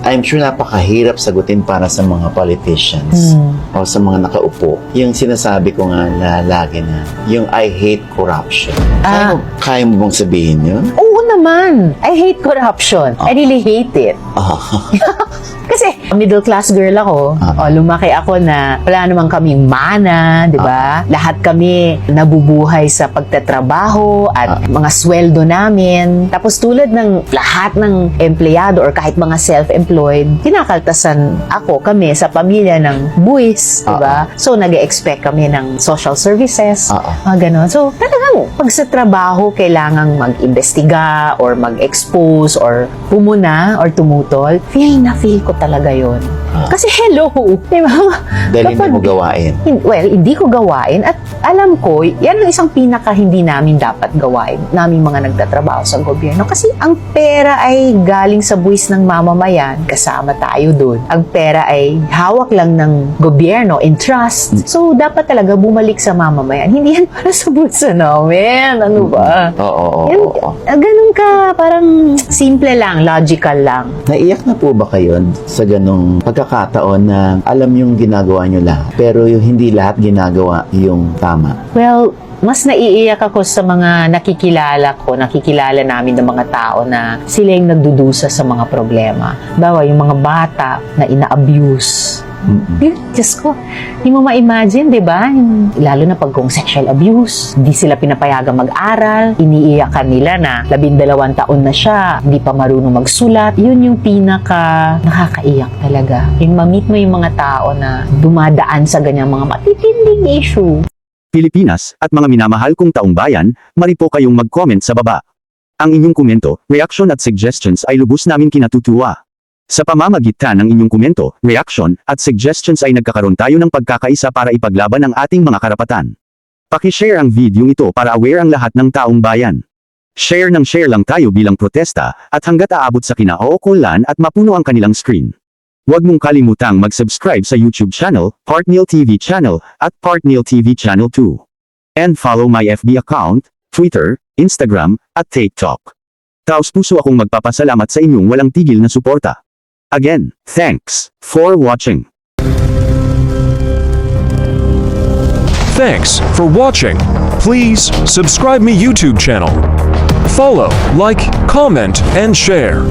I'm sure napakahirap sagutin para sa mga politicians o sa mga nakaupo. Yung sinasabi ko nga na lagi na, yung I hate corruption. Kaya mo bang sabihin yun? Oo naman. I hate corruption. I really hate it. Kasi middle class girl ako, lumaki ako na wala naman kaming mana, di ba? Lahat kami nabubuhay sa pagtatrabaho at mga sweldo namin. Tapos tulad ng lahat ng empleyado or kahit mga self-employed, kinakaltasan kami sa pamilya ng buwis, di ba? So nag-expect kami ng social services, mga ganon. So talagang pag sa trabaho, kailangang mag-imbestiga or mag-expose or pumuna or tumutol, feel ko talaga yon. Kasi hello, di ba? Dahil hindi mo gawain. Well, hindi ko gawain at alam ko, yan ang isang pinaka hindi namin dapat gawain, naming mga nagtatrabaho sa gobyerno. Kasi ang pera ay galing sa buwis ng mamamayan, kasama tayo doon. Ang pera ay hawak lang ng gobyerno in trust. So, dapat talaga bumalik sa mamamayan. Hindi yan para sa bulsa namin. Ano ba? Oo. Ganun ka, parang simple lang, logical lang. Naiyak na po ba kayo sa ganong pagkakataon na alam yung ginagawa nyo lahat, pero yung hindi lahat ginagawa yung tama? Well, mas naiiyak ako sa mga nakikilala namin ng mga tao na sila yung nagdudusa sa mga problema. Bawa, yung mga bata na ina-abuse. Diyos ko, hindi mo ma-imagine, di ba? Lalo na pag kung sexual abuse, hindi sila pinapayagang mag-aral, iniiyakan nila na 12 taon na siya, hindi pa marunong magsulat. Yun yung pinaka nakakaiyak talaga. Yung ma-meet mo yung mga tao na dumadaan sa ganyang mga matitinding issue. Pilipinas at mga minamahal kong taong bayan, mari po kayong mag-comment sa baba. Ang inyong komento, reaction at suggestions ay lubos namin kinatutuwa. Sa pamamagitan ng inyong komento, reaction, at suggestions ay nagkakaroon tayo ng pagkakaisa para ipaglaban ang ating mga karapatan. Paki-share ang video ito para aware ang lahat ng taong bayan. Share lang tayo bilang protesta, at hanggat aabot sa kinauukulan at mapuno ang kanilang screen. Huwag mong kalimutang mag-subscribe sa YouTube channel, Partneil TV channel, at Partneil TV channel 2. And follow my FB account, Twitter, Instagram, at TikTok. Taos puso akong magpapasalamat sa inyong walang tigil na suporta. Again, thanks for watching. Thanks for watching. Please subscribe my YouTube channel. Follow, like, comment, and share.